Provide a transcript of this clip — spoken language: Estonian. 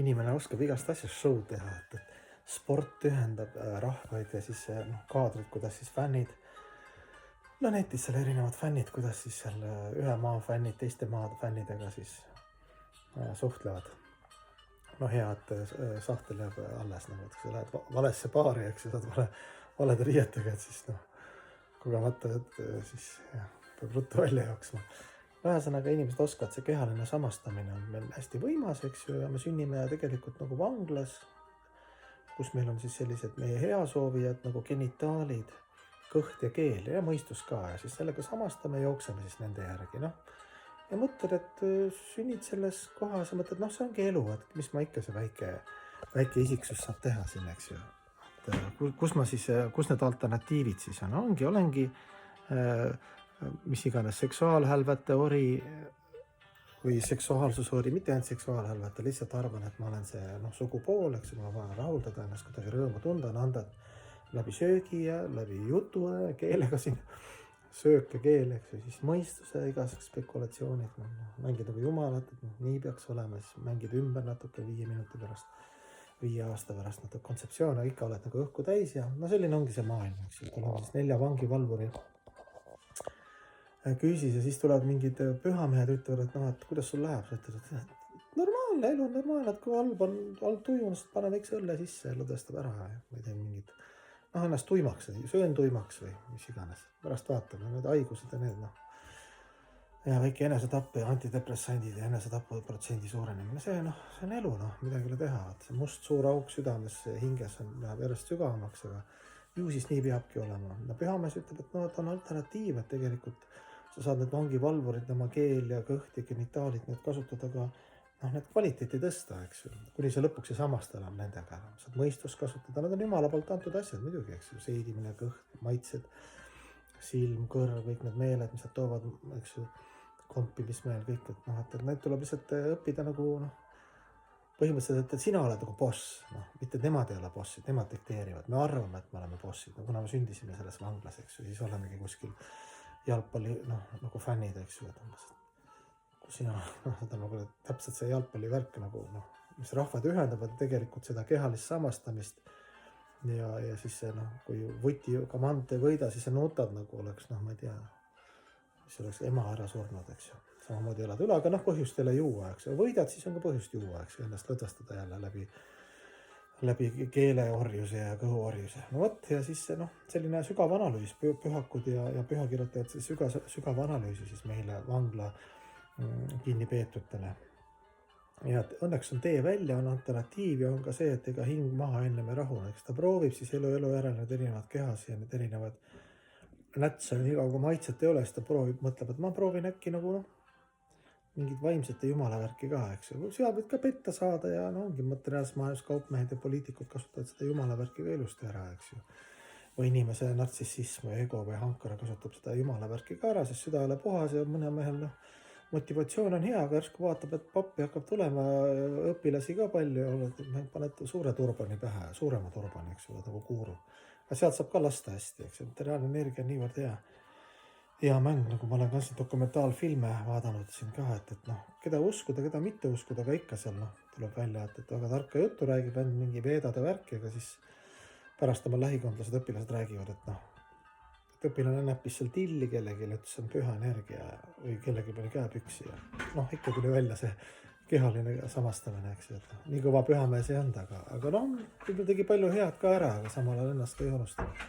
inimene oskab igast asjast show teha, et sport ühendab rahvaid ja siis kaadrid, kuidas siis fännid, no netis seal erinevad fännid, kuidas siis seal ühe maa fännid teiste maade fännidega siis suhtlevad. No hea, et sahtel jääb alles, nagu, et kui sa lähed valesse baari, eks ju, saad valede riietega, et siis kogemata, et siis jah, peab ruttu välja jooksma. Ühesõnaga inimesed oskavad, see kehaline samastamine on meil hästi võimas, eks ju, ja me sünnime tegelikult nagu vanglas, kus meil on siis sellised meie heasoovijad nagu genitaalid, kõht ja keel ja mõistus ka, ja siis sellega samastame, jookseme siis nende järgi, ja mõtled, et sünnid selles kohas ja mõtled, see ongi elu, et mis ma ikka see väike isiksus saab teha siin, eks ju. Kus need alternatiivid siis on? Olengi mis iganes seksuaalhälvete ori või seksuaalsusori, mitte ainult seksuaalhälvete, lihtsalt arvan, et ma olen see sugupool, eks ju, ma vajan rahuldada ennast, kuidagi rõõmu tunda, anda läbi söögi ja läbi jutu ja keelega siin, söök ja keel, eks ju, siis mõistuse igaseks spekulatsioonid, mängid nagu jumalat, et nii peaks olema, siis mängid ümber natuke 5 minuti pärast, 5 aasta pärast natuke kontseptsioone, ikka oled nagu õhku täis ja selline ongi see maailm, eks ju, kui on siis 4 vangivalvuri küsis ja siis tulevad mingid pühamehed, ütlevad, et kuidas sul läheb, sa ütled, et normaalne, elu on normaalne, et kui halb tuju, siis pane väikse õlle sisse, elu tõstab ära ja ma ei tea mingid, ennast tuimaks, söön tuimaks või mis iganes, pärast vaatame, need haigused ja need, ja väike enesetapp ja antidepressandid ja enesetapu protsendi suurenemine, see on elu, midagi ei ole teha, see must suur auk südames, hinges läheb järjest sügavamaks, aga ju siis nii peabki olema. Pühamees ütleb, et on alternatiiv, et tegelikult sa saad need vangivalvurid, oma keel ja kõht ja genitaalid, need kasutada ka, need kvaliteeti tõsta, eks ju, kuni sa lõpuks ei samasta enam nendega. Saad mõistust kasutada, nad on jumala poolt antud asjad muidugi, eks ju, seedimine, kõht, maitsed, silm, kõrv, kõik need meeled, mis nad toovad, eks ju, kompimismeel, kõik, et need tuleb lihtsalt õppida nagu, põhimõtteliselt, et sina oled nagu boss, mitte nemad ei ole bossid, nemad dikteerivad, me arvame, et me oleme bossid, kuna me sündisime selles vanglas, eks ju, siis olemegi kuskil jalgpalli, nagu fännid, eks ju, kui sina, seda nagu täpselt see jalgpallivärk nagu, mis rahvad ühendavad tegelikult seda kehalist samastamist ja siis see, kui võti kamant ei võida, siis sa nutad nagu oleks, ma ei tea, mis oleks ema ära surnud, eks ju, samamoodi elad üle, aga põhjust ei ole juua, eks ju, võidad, siis on ka põhjust juua, eks ju, ennast lõdvestada jälle läbi keeleorjuse ja kõhuorjuse. Ja siis selline sügav analüüs, pühakud ja pühakirjutajad sügav analüüsi siis meile vangla kinnipeetutele. Ja õnneks on tee välja, on alternatiiv ja on ka see, et ega hing maha enne me rahune. Eks ta proovib siis elu järel need erinevad kehas ja need erinevad nätsa, nii kui maitset ei ole, siis ta proovib, mõtleb, et ma proovin äkki nagu mingid vaimsete jumalavärki ka, eks ju. Seal võid ka petta saada ja ongi materiaalses maailmas kaupmehed ja poliitikud kasutavad seda jumalavärki ka ilusti ära, eks ju. Või inimese nartsissism või ego või hankara kasutab seda jumalavärki ka ära, sest süda ei ole puhas ja mõne mehel motivatsioon on hea, aga järsku vaatab, et pappi hakkab tulema õpilasi ka palju, paned suure turbani pähe, suurema turbani, eks ju, nagu kuuru. Aga sealt saab ka lasta hästi, eks ju, materiaalne energia on niivõrd hea mäng, nagu ma olen ka dokumentaalfilme vaadanud siin ka, et keda uskuda, keda mitte uskuda, aga ikka seal tuleb välja, et väga tarka juttu räägib ainult mingi veedade värki, aga siis pärast oma lähikondlased, õpilased räägivad, et õpilane näppis seal tilli kellegi, ütles, see on püha energia või kellegi peale käepüksi ja ikka tuli välja see kehaline samastamine, eks ju, et nii kõva pühamees ei olnud, aga tegi palju head ka ära, aga samal ajal ennast ka ei unustanud.